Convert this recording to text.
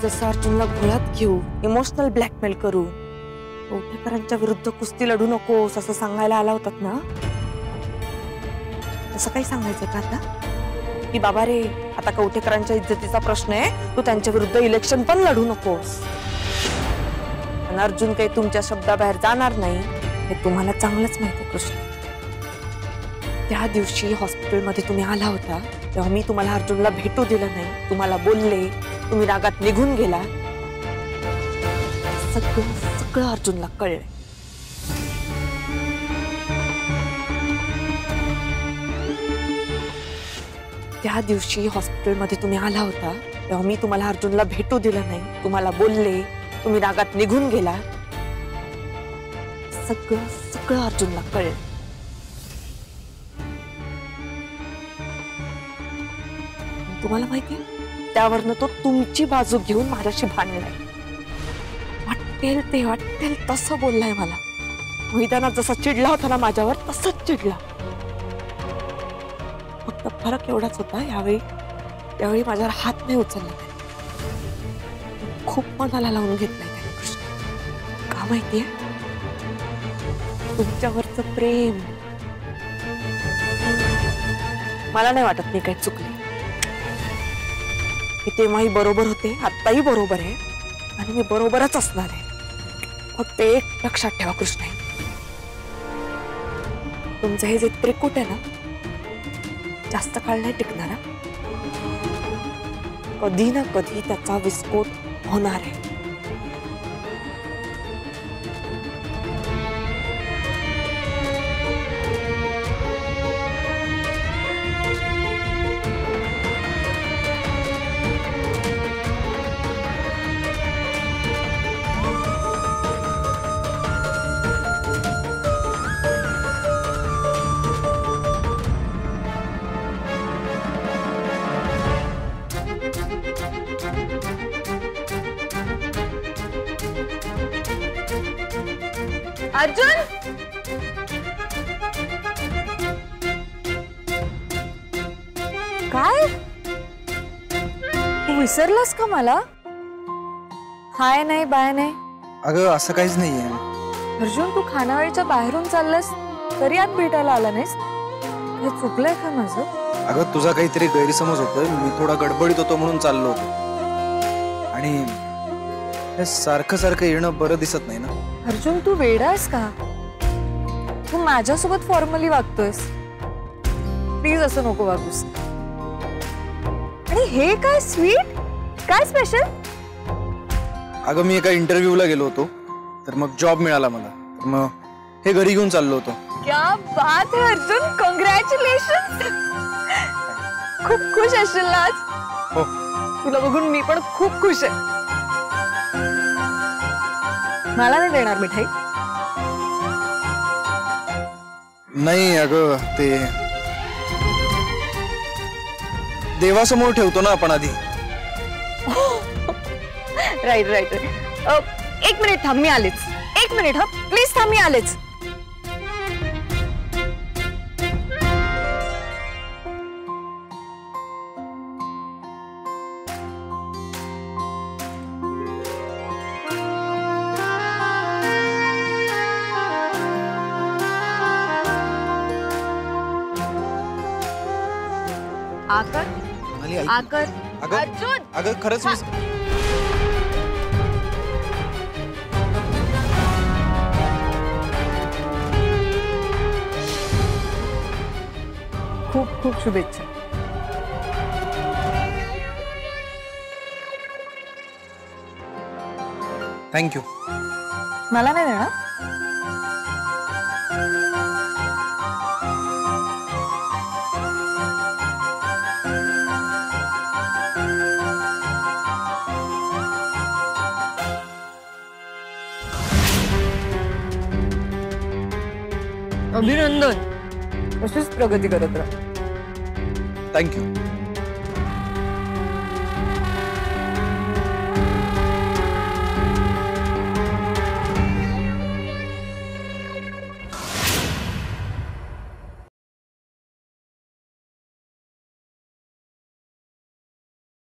जसं अर्जुनला घोळात घेऊ, emotional blackmail करू, कवठेकरांच्या विरुद्ध कुस्ती लढू नकोस असं सांगायला आला होतात ना, तसं काही सांगायचं का आता की बाबा रे आता कवठेकरांच्या इज्जतीचा प्रश्न आहे, तू त्यांच्या विरुद्ध इलेक्शन पण लढू नकोस. आणि अर्जुन काही तुमच्या शब्दाबाहेर जाणार नाही हे तुम्हाला चांगलंच माहिती आहे कृष्ण. त्या दिवशी हॉस्पिटलमध्ये तुम्ही आला होता तेव्हा मी तुम्हाला अर्जुनला भेटू दिलं नाही, तुम्हाला बोलले, तुम्ही रागात निघून गेला. सगळं सगळं अर्जुनला कळलंय. त्या दिवशी हॉस्पिटलमध्ये तुम्ही आला होता तेव्हा मी तुम्हाला अर्जुनला भेटू दिलं नाही, तुम्हाला बोलले, तुम्ही रागात निघून गेला. सगळं सगळं अर्जुनला कळलंय. तुम्हाला माहितीये त्यावरनं तो तुमची बाजू घेऊन माझ्याशी भांडलाय. वाटेल तसं बोललाय मला. मैदानात जसा चिडला होता ना माझ्यावर तसंच चिडला. फक्त फरक एवढाच होता यावेळी माझ्यावर हात नाही उचलला. खूप मनाला लावून घेतलाय त्याने कृष्ण. का माहितीये तुमच्यावरचं प्रेम. मला नाही वाटत मी काही चुकले. मी तेव्हाही बरोबर होते, आत्ताही बरोबर आहे आणि मी बरोबरच असणार आहे. फक्त एक लक्षात ठेवा कृष्ण, तुमचं हे जे त्रिकूट आहे ना जास्त काळ नाही टिकणार. कधी ना कधी त्याचा विस्फोट होणार आहे. अर्जुन, काय तू विसरलास का मला? हाय नाही बाय नाही. अगं असं काहीच नाहीये. अर्जुन तू खानावळीच्या बाहेरून चाललास तरी आत भेटायला आला नाहीस. हे चुकलंय का माझं? अगं तुझा काहीतरी गैरसमज होतोय. मी थोडा गडबडीत होतो म्हणून चाललो होतो. आणि हे सारखं सारखं येणं बरं दिसत नाही ना. अर्जुन तू वेडा आहेस का? तू माझ्यासोबत फॉर्मली वागतोयस. प्लीज असं नको वागूस. आणि हे काय स्वीट, काय स्पेशल? अगं मी एका इंटरव्ह्यूला गेलो होतो तर मग जॉब मिळाला मला. तर मग हे घरी घेऊन चाललो होतो. क्या बात है अर्जुन, कॉंग्रॅच्युलेशन. खूप खुश असशील ना आज? हो. तुला बघून मी पण खूप खुश आहे. मला नाही देणार मिठाई? नाही अगं ते देवासमोर ठेवतो ना आपण आधी. Right right. एक मिनिट थांब, मी आलेच. एक मिनिट हा प्लीज थांब, मी आलेच. आकर आकर अर्जुन. अगं खरंच खूप खूप शुभेच्छा. थँक्यू. मला नाही देणार? अभिनंदन. अशीच प्रगती करत राहा. थँक्यू.